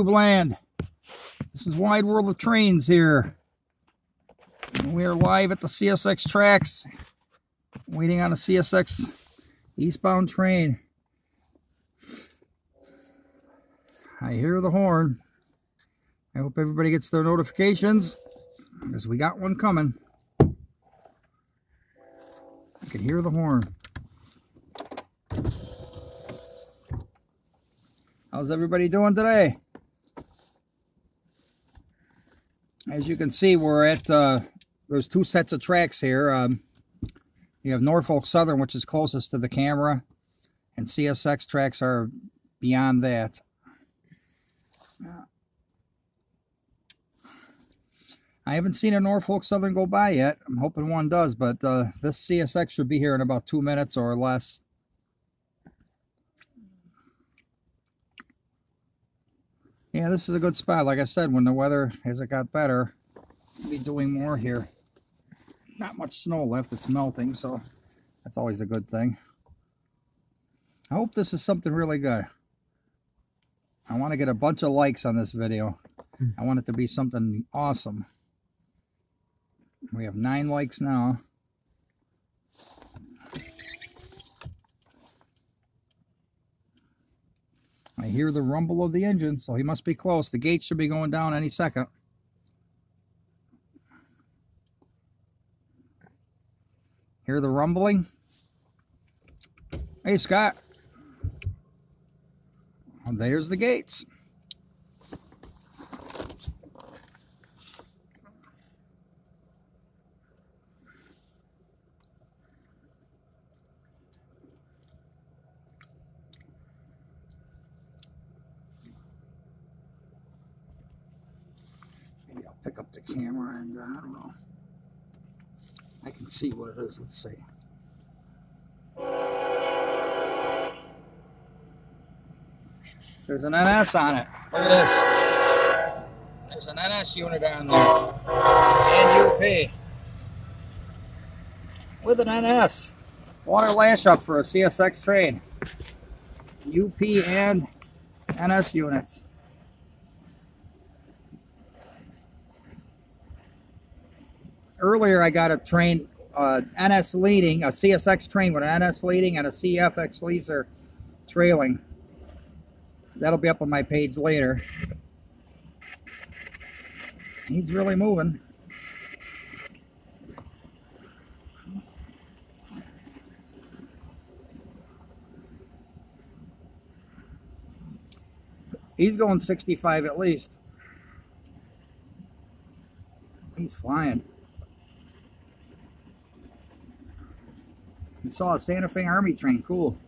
YouTube land. This is Wide World of Trains here. And we are live at the CSX tracks, waiting on a CSX eastbound train. I hear the horn. I hope everybody gets their notifications, because we got one coming. I can hear the horn. How's everybody doing today? As you can see, we're at, there's two sets of tracks here. You have Norfolk Southern, which is closest to the camera, and CSX tracks are beyond that. I haven't seen a Norfolk Southern go by yet. I'm hoping one does, but this CSX should be here in about 2 minutes or less. Yeah, this is a good spot. Like I said, when the weather, as it got better, we'll be doing more here. Not much snow left. It's melting, so that's always a good thing. I hope this is something really good. I want to get a bunch of likes on this video. I want it to be something awesome. We have 9 likes now. I hear the rumble of the engine, so he must be close. The gate should be going down any second. Hear the rumbling? Hey, Scott. Oh, there's the gates. Maybe I'll pick up the camera and I don't know. I can see what it is. Let's see. There's an NS on it. Look at this. There's an NS unit on there. And UP. With an NS. Water lash up for a CSX train. UP and NS units. Earlier I got a train, NS leading, a CSX train with an NS leading and a CFX leaser trailing. That'll be up on my page later. He's really moving. He's going 65 at least. He's flying. You saw a Santa Fe Army train, cool.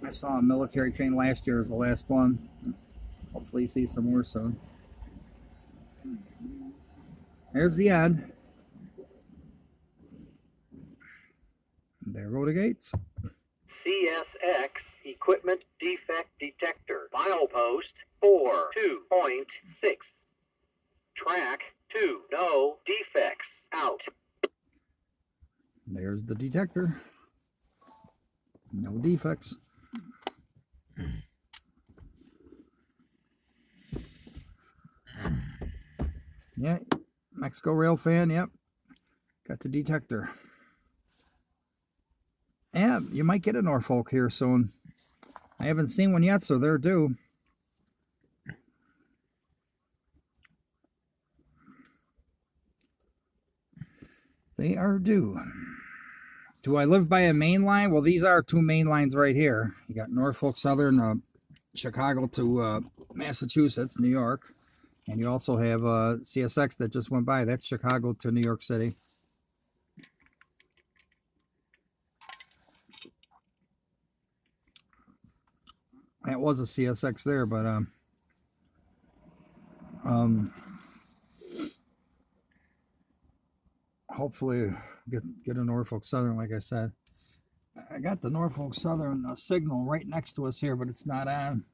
I saw a military train last year as the last one. Hopefully you see some more soon. There's the end. There go the gates. CSX Equipment Defect Detector. Milepost 4.2.6. Track 2. No defects. Out. There's the detector. No defects. Yeah, Mexico Rail fan, yep. Got the detector. Yeah, you might get a Norfolk here soon. I haven't seen one yet, so they're due. They are due. Do I live by a main line? Well, these are 2 main lines right here. You got Norfolk Southern, Chicago to Massachusetts, New York. And you also have CSX that just went by. That's Chicago to New York City. That was a CSX there, but hopefully get a Norfolk Southern, like I said. I got the Norfolk Southern signal right next to us here, but it's not on.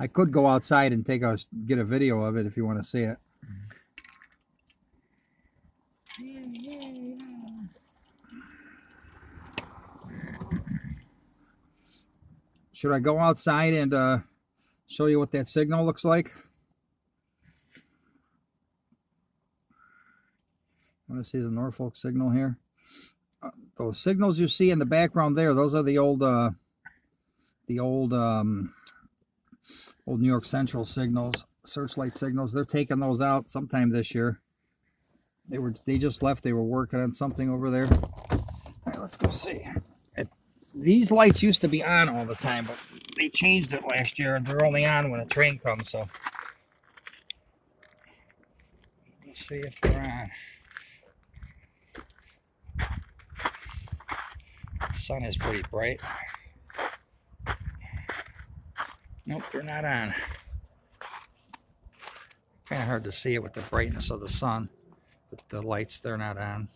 I could go outside and get a video of it if you want to see it. Should I go outside and show you what that signal looks like? Want to see the Norfolk signal here? Those signals you see in the background there, those are the old New York Central signals, searchlight signals. They're taking those out sometime this year. They just left. They were working on something over there. All right, let's go see. These lights used to be on all the time, but they changed it last year, and they're only on when a train comes. So let's see if they're on. The sun is pretty bright. Nope, they're not on. Kind of hard to see it with the brightness of the sun, but the lights, they're not on.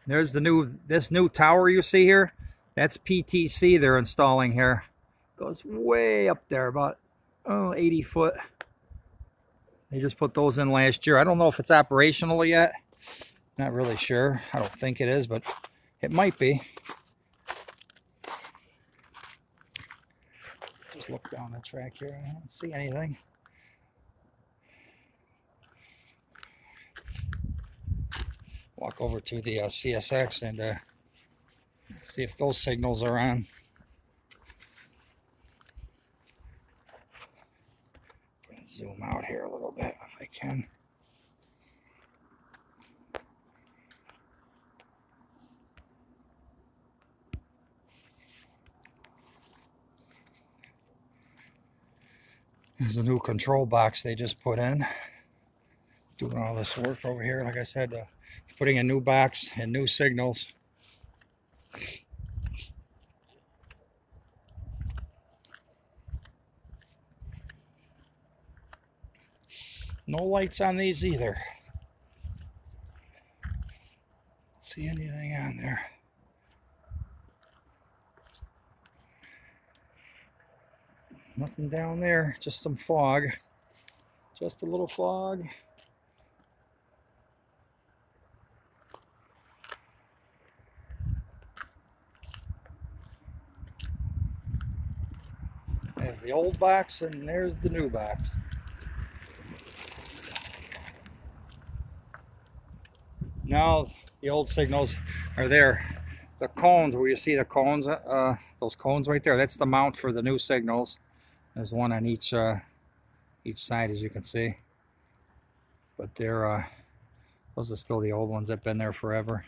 There's this new tower you see here. That's PTC they're installing here. Goes way up there, about 80 foot. They just put those in last year. I don't know if it's operational yet. Not really sure. I don't think it is, but it might be. Just look down the track here. I don't see anything. Walk over to the CSX and see if those signals are on. Zoom out here a little bit if I can. There's a new control box they just put in. Doing all this work over here. Like I said, putting a new box and new signals. No lights on these either. Don't see anything on there. Nothing down there, just some fog. Just a little fog. There's the old box and there's the new box. Now the old signals are there. The cones, where you see the cones, those cones right there, that's the mount for the new signals. There's one on each side, as you can see. But they're those are still the old ones that've been there forever.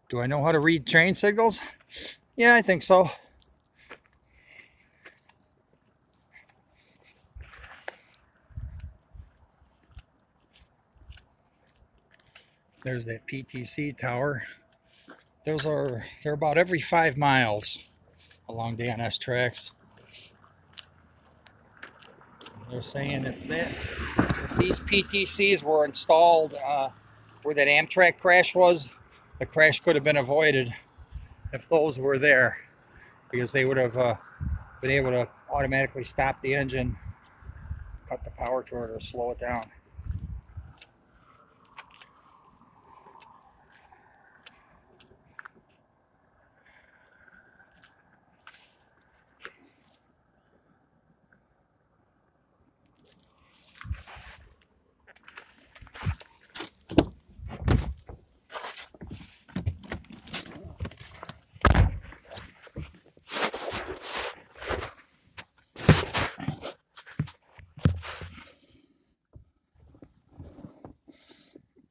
Do I know how to read train signals? Yeah, I think so. There's that PTC tower. They're about every 5 miles along the NS tracks. They're saying if these PTCs were installed where that Amtrak crash was, the crash could have been avoided if those were there, because they would have been able to automatically stop the engine, cut the power to it, or slow it down.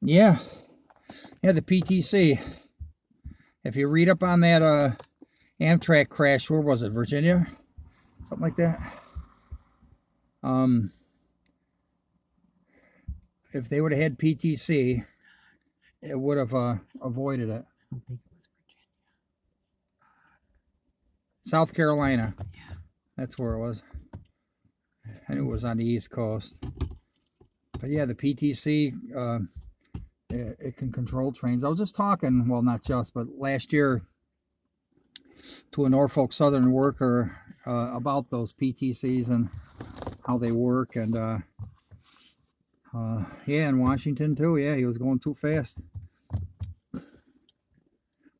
Yeah, the PTC. If you read up on that Amtrak crash, where was it, Virginia? Something like that. If they would have had PTC, it would have avoided it. I don't think it was Virginia. South Carolina. Yeah. That's where it was. I knew it was on the East Coast. But yeah, the PTC, it can control trains. I was just talking, well, not just, but last year to a Norfolk Southern worker about those PTCs and how they work. And yeah, in Washington too. Yeah, he was going too fast.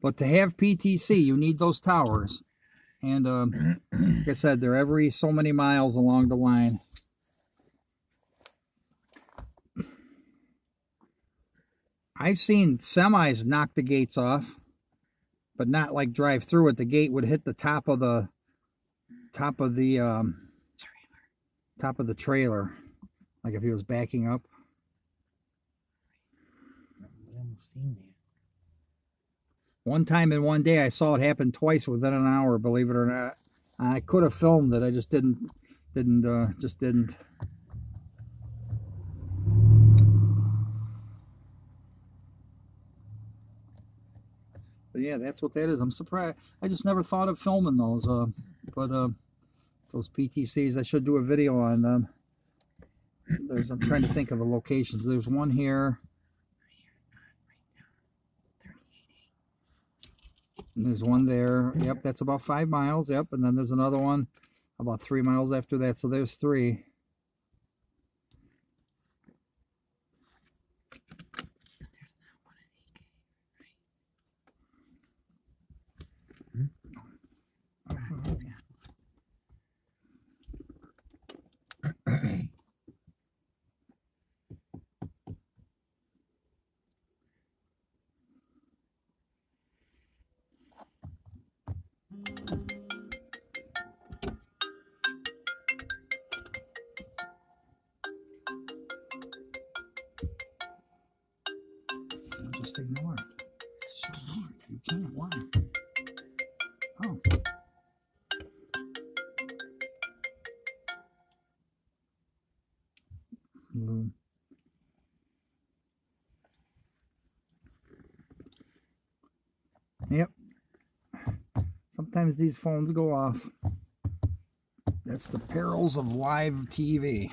But to have PTC, you need those towers. And like I said, they're every so many miles along the line. I've seen semis knock the gates off, but not like drive through it. The gate would hit the top of the trailer, like if he was backing up. One time in one day, I saw it happen twice within an hour. Believe it or not, I could have filmed it. I just didn't. But yeah, that's what that is. I'm surprised. I just never thought of filming those. But those PTCs, I should do a video on them. I'm trying to think of the locations. There's one here. And there's one there. Yep, that's about 5 miles. Yep, and then there's another one about 3 miles after that. So there's 3. Just ignore it. Just ignore it. You can't. Why? Oh. Yep. Sometimes these phones go off. That's the perils of live TV.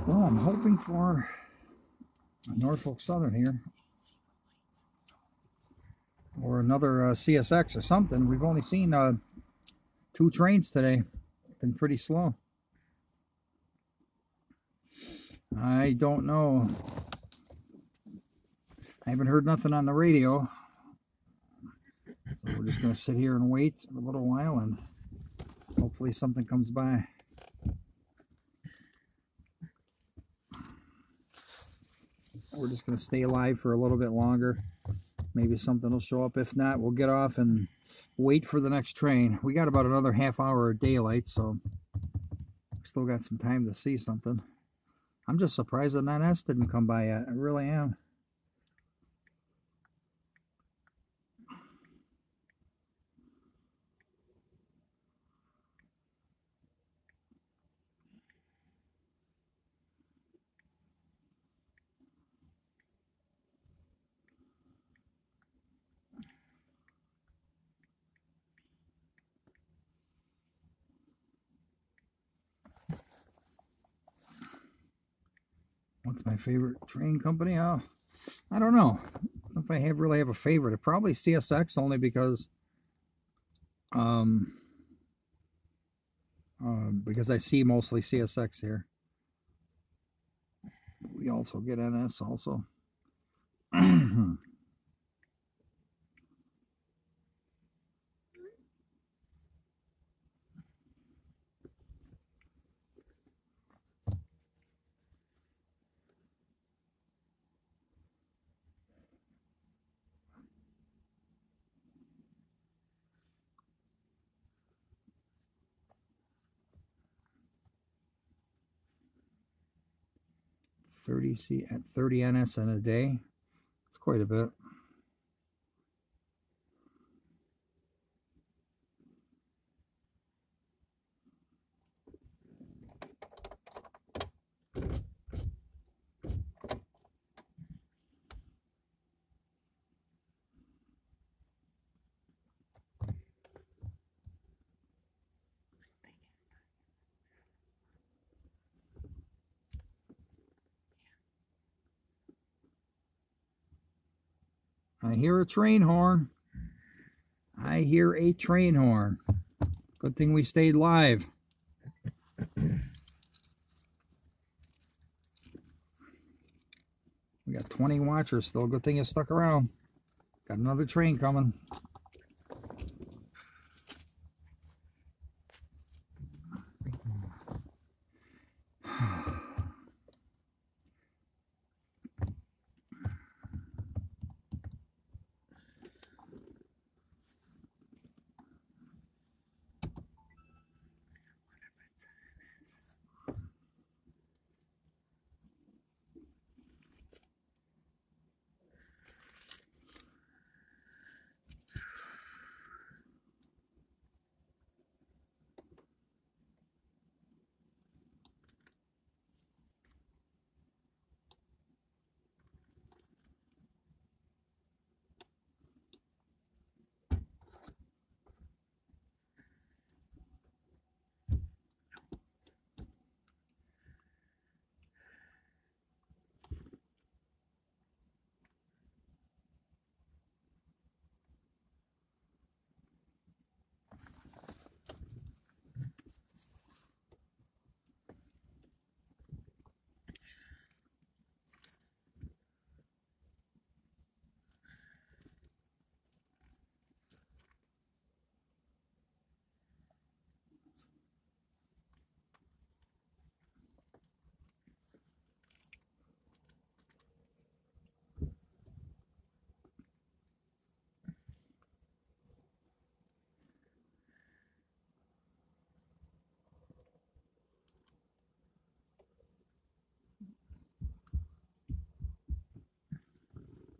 Well, I'm hoping for a Norfolk Southern here. Or another CSX or something. We've only seen 2 trains today. Been pretty slow. I don't know. I haven't heard nothing on the radio. So we're just going to sit here and wait a little while and hopefully something comes by. We're just going to stay alive for a little bit longer. Maybe something will show up. If not, we'll get off and wait for the next train. We got about another half hour of daylight, so still got some time to see something. I'm just surprised that 9S didn't come by yet. I really am. What's my favorite train company? Oh, I don't know. If I really have a favorite, it probably CSX, only because I see mostly CSX here. We also get NS also. 30 NS in a day. It's quite a bit. I hear a train horn. I hear a train horn. Good thing we stayed live. We got 20 watchers still. Good thing you stuck around. Got another train coming.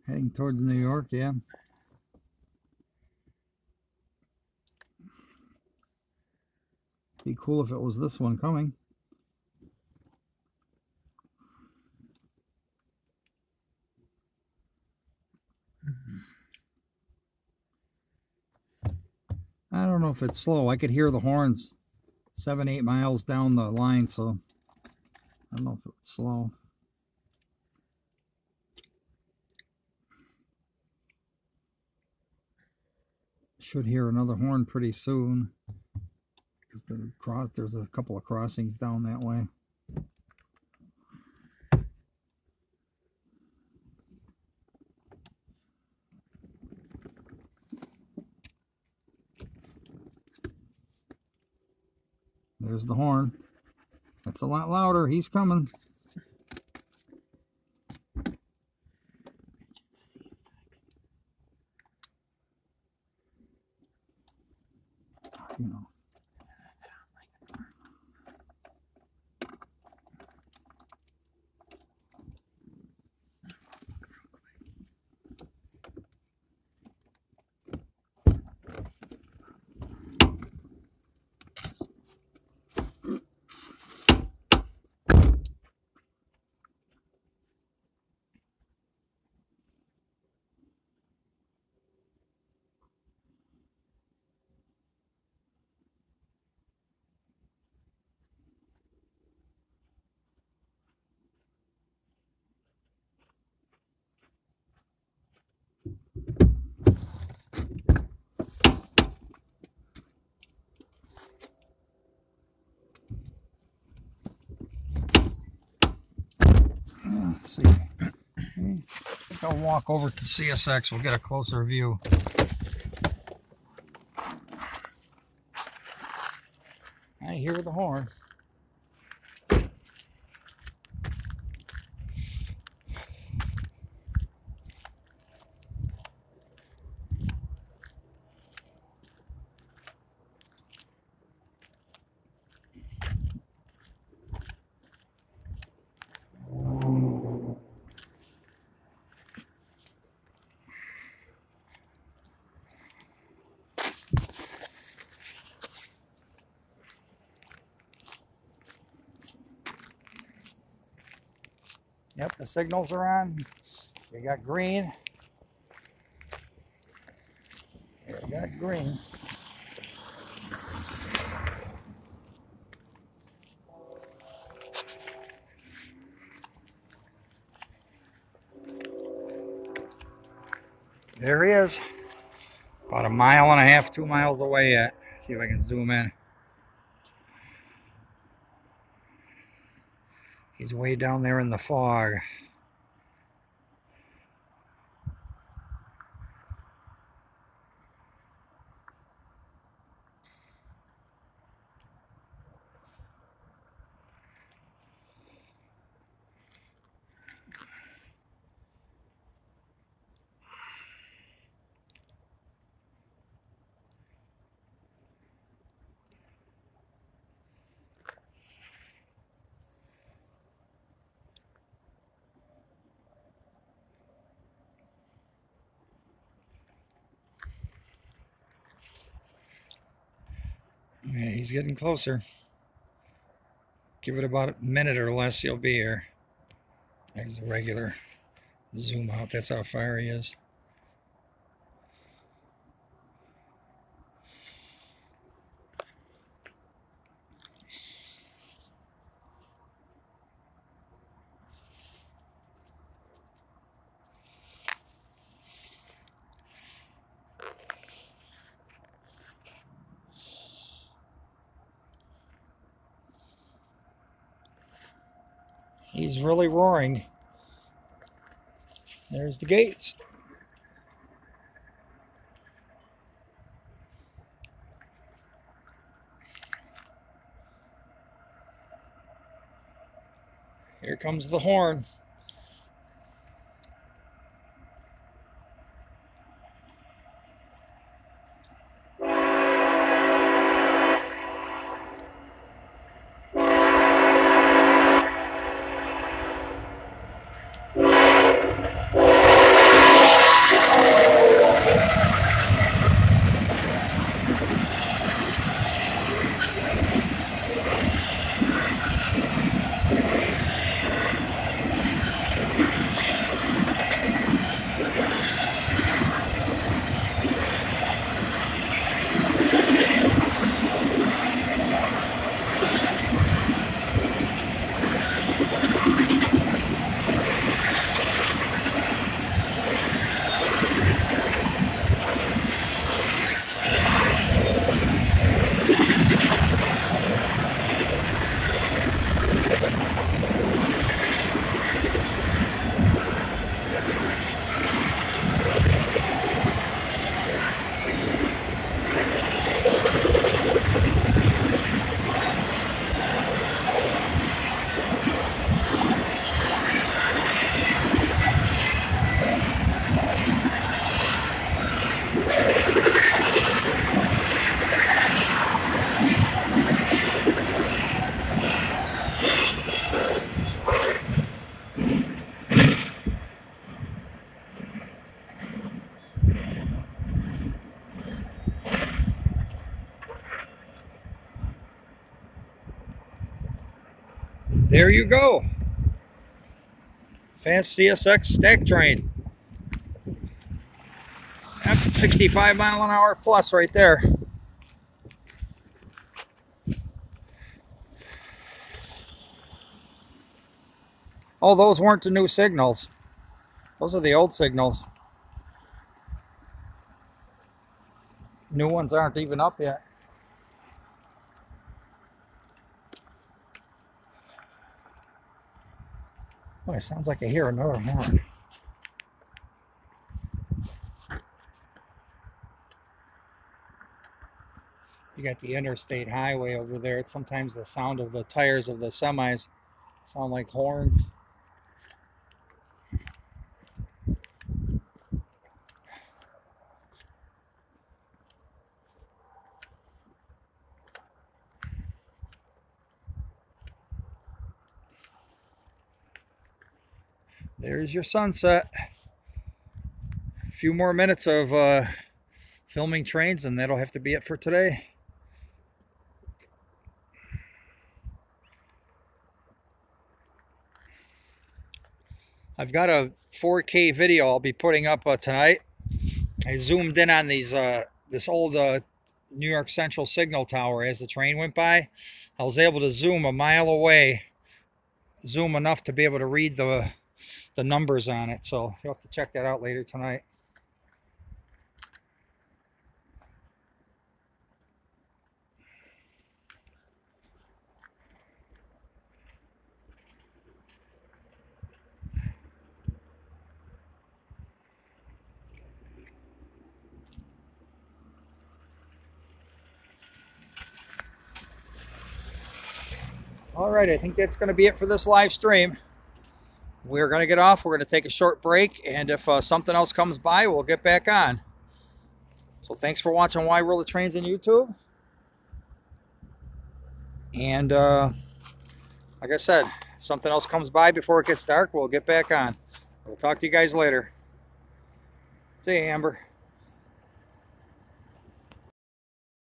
Heading towards New York, yeah. Be cool if it was this one coming. I don't know if it's slow. I could hear the horns 7-8 miles down the line, so I don't know if it's slow. Should hear another horn pretty soon, because there's a couple of crossings down that way. There's the horn. That's a lot louder. He's coming. You know. Let's see. Let's go walk over to CSX. We'll get a closer view. I hear the horn. Yep, the signals are on. We got green. Here, we got green. There he is. About 1.5 miles, 2 miles away yet. See if I can zoom in. He's way down there in the fog. Yeah, he's getting closer. Give it about a minute or less, he'll be here. There's a regular zoom out. That's how far he is. He's really roaring. There's the gates. Here comes the horn. There you go. Fast CSX stack train. Yep, 65 mile an hour plus right there. Oh, those weren't the new signals. Those are the old signals. New ones aren't even up yet. Oh, it sounds like I hear another horn. You got the interstate highway over there. It's sometimes the sound of the tires of the semis sound like horns. There's your sunset. A few more minutes of filming trains and that'll have to be it for today. I've got a 4K video I'll be putting up tonight. I zoomed in on these this old New York Central signal tower as the train went by. I was able to zoom a mile away, zoom enough to be able to read the numbers on it. So you'll have to check that out later tonight. All right, I think that's going to be it for this live stream. We're going to get off. We're going to take a short break, and if something else comes by, we'll get back on. So thanks for watching Why Roll the Trains on YouTube. And like I said, if something else comes by before it gets dark, we'll get back on. We'll talk to you guys later. See you, Amber.